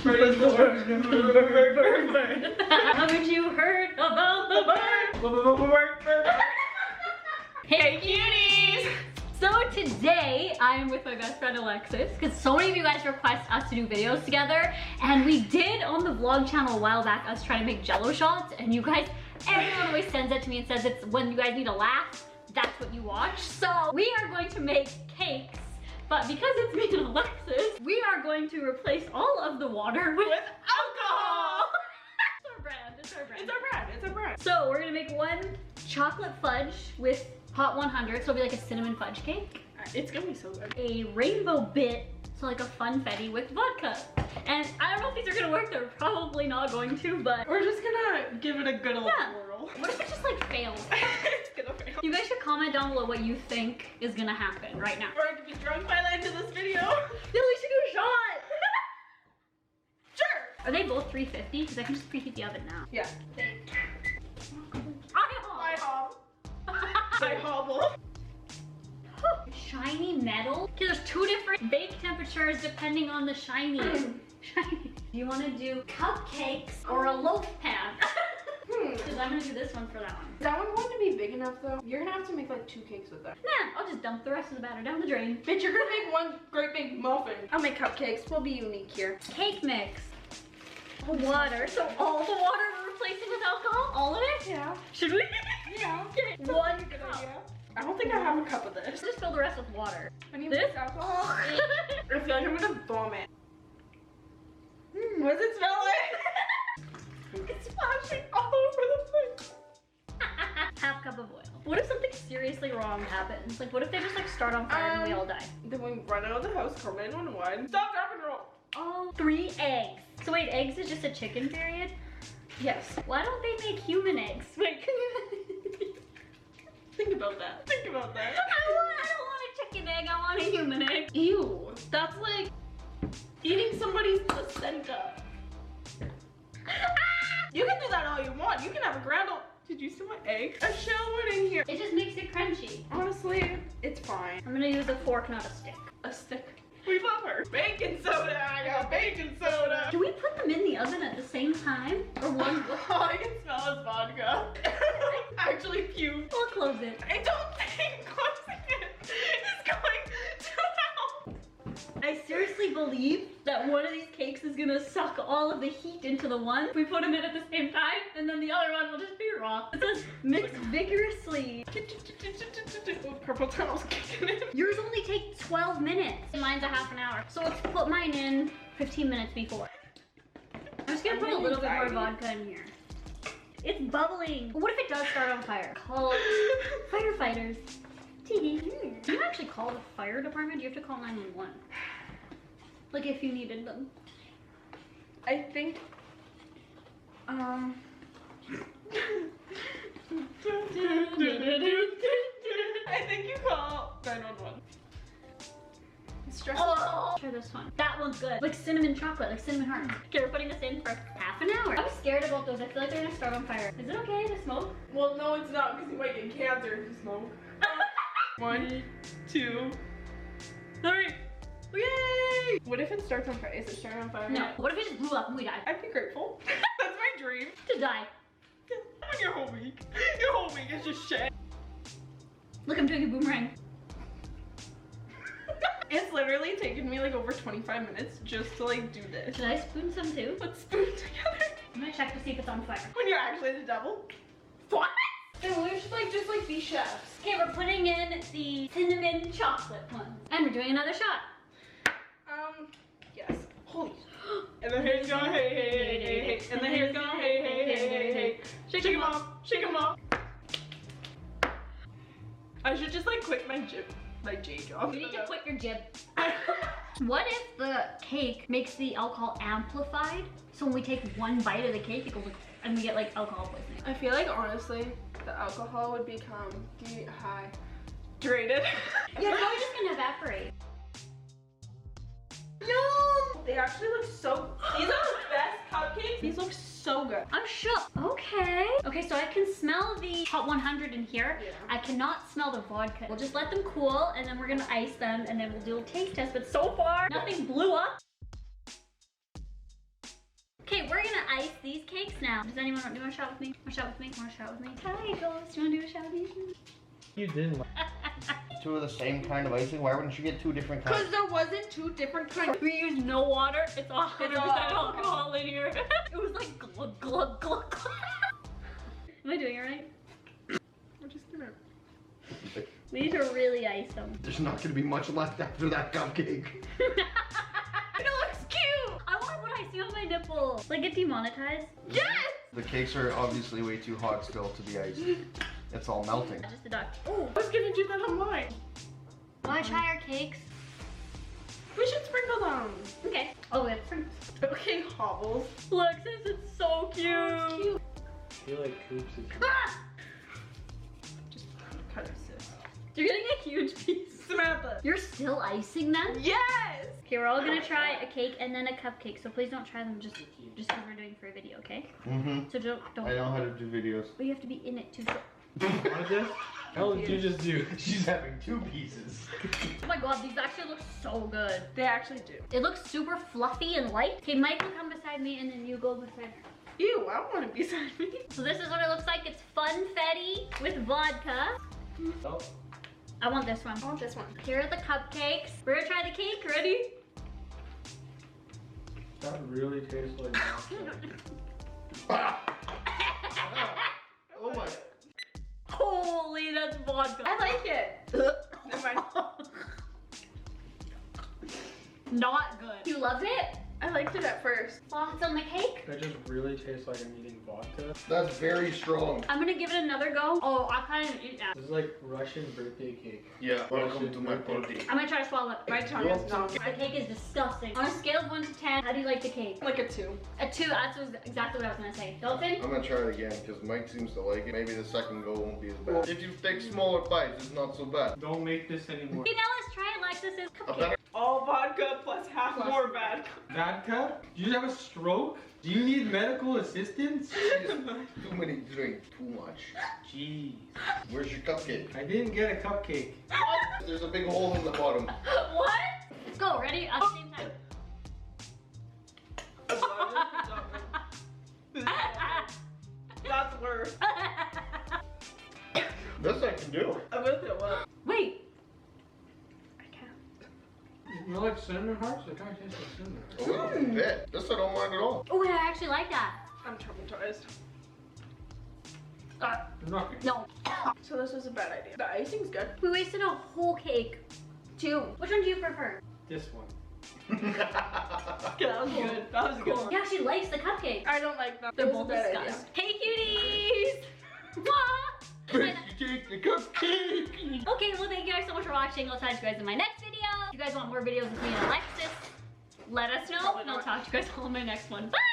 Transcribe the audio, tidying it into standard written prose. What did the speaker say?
Haven't you heard about the bird? Hey cuties! So today I'm with my best friend Alexis because so many of you guys request us to do videos together, and we did on the vlog channel a while back us trying to make jello shots, and you guys, everyone always sends it to me and says it's when you guys need a laugh, that's what you watch. So we are going to make cakes, but because it's me and Alexis, we are going to replace all of the water with alcohol. It's our brand, it's our brand. It's our brand, it's our brand. So we're gonna make one chocolate fudge with hot 100, so it'll be like a cinnamon fudge cake. It's gonna be so good. A rainbow bit, so like a funfetti with vodka. And I don't know if these are gonna work, they're probably not going to, but we're just gonna give it a good old whirl. What if it just like fails? It's gonna fail. You guys should comment down below what you think is gonna happen right now. We're gonna be drunk by the end of this video. Then we should do a shot! Sure! Are they both 350? Because I can just preheat the oven now. Yeah. I hobble. Shiny metal? Okay, there's two different bake temperatures depending on the shiny. Shiny. Do you want to do cupcakes or a loaf pan? Because I'm gonna do this one for that one. Is that one going to be big enough though? You're gonna have to make like 2 cakes with that. Nah, I'll just dump the rest of the batter down the drain. Bitch, you're gonna make one great big muffin. I'll make cupcakes. We'll be unique here. Cake mix. Water. So all the water we're replacing with alcohol? All of it? Yeah. Should we? Yeah. Okay. One cup. I don't think I have a cup of this. Just fill the rest with water. I need This? alcohol. I feel like I'm gonna vomit. What does it smell like? It's splashing all over the place. Half cup of oil. What if something seriously wrong happens? Like what if they just like start on fire and we all die? Then we run out of the house, call 911. Stop, drop, and roll. Oh, 3 eggs. So wait, eggs is just a chicken period? Yes. Why don't they make human eggs? Wait, can you... Think about that. Think about that. I don't want a chicken egg, I want a human egg. Ew. That's like eating somebody's placenta. You can do that all you want. You can have a grand old... Did you see my egg? A shell went in here. It just makes it crunchy. Honestly, it's fine. I'm gonna use a fork, not a stick. A stick. We love her. Baking soda. I got baking soda. Do we put them in the oven at the same time? Or one? All I can smell is vodka. Actually puke. We'll close it. I don't think closing it is going to help. I seriously believe that one of these cakes is gonna suck all of the heat into the one. We put them in at the same time, and then the other one will just be raw. It says mix vigorously. Purple tunnel's kicking in. Yours only takes 12 minutes. Mine's a half an hour. So let's put mine in 15 minutes before. I'm just gonna put a little bit more vodka in here. It's bubbling. What if it does start on fire? Call firefighters. Do you actually call the fire department? Do you have to call 911? Like if you needed them. I think, I think you call 911. It's stressful. Oh, try this one. That one's good. Like cinnamon chocolate, like cinnamon hearts. Okay, we're putting this in for half an hour. I'm scared about those. I feel like they're gonna start on fire. Is it okay to smoke? Well, no, it's not, because you might get cancer if you smoke. 1, 2, 3. Yay! What if it starts on fire? Is it starting on fire? No. What if it just blew up and we died? I'd be grateful. That's my dream. To die. Your whole week. Your whole week is just shit. Look, I'm doing a boomerang. It's literally taken me like over 25 minutes just to like do this. Should I spoon some too? Let's spoon together. I'm gonna check to see if it's on fire. When you're actually the devil. What? And we should like just like be chefs. Okay, we're putting in the cinnamon chocolate one. And we're doing another shot. Yes. Holy. And the hair's going hey, hey, hey, hey, hey. And the hair's going hey, hey, hey, hey, hey. Shake him off. Shake him off. I should just like quit my J job. You need to quit your jib. What if the cake makes the alcohol amplified? So when we take one bite of the cake, it goes like, and we get like alcohol poisoning. I feel like honestly, the alcohol would become dehydrated. Yeah, it's probably just gonna evaporate. No! They actually look so, these are the best cupcakes. These look so good. I'm shook. Okay. Okay, so I can smell the hot 100 in here. Yeah. I cannot smell the vodka. We'll just let them cool and then we're gonna ice them and then we'll do a taste test. But so far, nothing blew up. Okay, we're gonna ice these cakes now. Does anyone want to do a shot with me? Want a shot with me? Want a shot with me? Hi, girls. Do you want to do a shot with me? You didn't. Two of the same kind of icing. Why wouldn't you get two different kinds? Because there wasn't two different kinds. We used no water. It's 100% alcohol in here. It was like glug, glug, glug, glug. Am I doing it right? We're just gonna... We need to really ice them. There's not gonna be much left after that cupcake. It looks cute! I want to put icing on my nipple. Like get demonetized? Yes! The cakes are obviously way too hot still to be iced. It's all melting. Just a duck. Oh, I was gonna do that on mine. Want to try our cakes? We should sprinkle them. Okay. Oh, we have sprinkles. Okay, Hobbles. Alexis, it's so cute. Oh, it's cute. I feel like Coops is... Ah! Just cut it, sis. You're getting a huge piece. Samantha. You're still icing them? Yes! Okay, we're all gonna try a cake and then a cupcake. So please don't try them just because we're doing for a video, okay? Mm-hmm. So don't. I know how to do videos. But you have to be in it too. What is this? How did you just do? She's having two pieces. Oh my god, these actually look so good. They actually do. It looks super fluffy and light. Okay, Michael, come beside me and then you go beside her. Ew, I don't want to be beside me. So this is what it looks like. It's funfetti with vodka. Oh. I want this one. I want this one. Here are the cupcakes. We're gonna try the cake. Ready? That really tastes like... Oh my... Holy, that's vodka. I like it. Never mind. Not good. You loved it? I liked it at first. Thoughts on the cake? That just really tastes like I'm eating vodka. That's very strong. I'm gonna give it another go. Oh, I can't even eat that. This is like Russian birthday cake. Yeah, welcome to my party. I'm gonna try to swallow it. My tongue is numb. The cake is disgusting. On a scale of 1 to 10, how do you like the cake? Like a 2. A 2, that's exactly what I was gonna say. Dolphin? I'm gonna try it again because Mike seems to like it. Maybe the second go won't be as bad. If you take smaller bites, it's not so bad. Don't make this anymore. Okay, now let's try Alexis's A cupcake. better All vodka plus half Plus. more vodka. Vodka? Do you have a stroke? Do you need medical assistance? too many drink, too much. Jeez. Where's your cupcake? I didn't get a cupcake. There's a big hole in the bottom. What? Let's go, ready? At the same time. That's worse. This I can do. I'm gonna throw up. Wait. I can't. You like cinnamon hearts? It kind of tastes like cinnamon. A little bit. This I don't mind at all. Oh, I actually like that. I'm traumatized. Nothing. No. So this was a bad idea. The icing's good. We wasted a whole cake. 2. Which one do you prefer? This one. Okay, that was good. That was a good. He actually likes the cupcake. I don't like them. They're It was both a bad idea. disgusting. Hey, cuties! Mwah! You take the cupcake. Okay, well, thank you guys so much for watching. I'll talk to you guys in my next video. If you guys want more videos with me and Alexis, let us know, Probably and I'll not. talk to you guys all in my next one. Bye!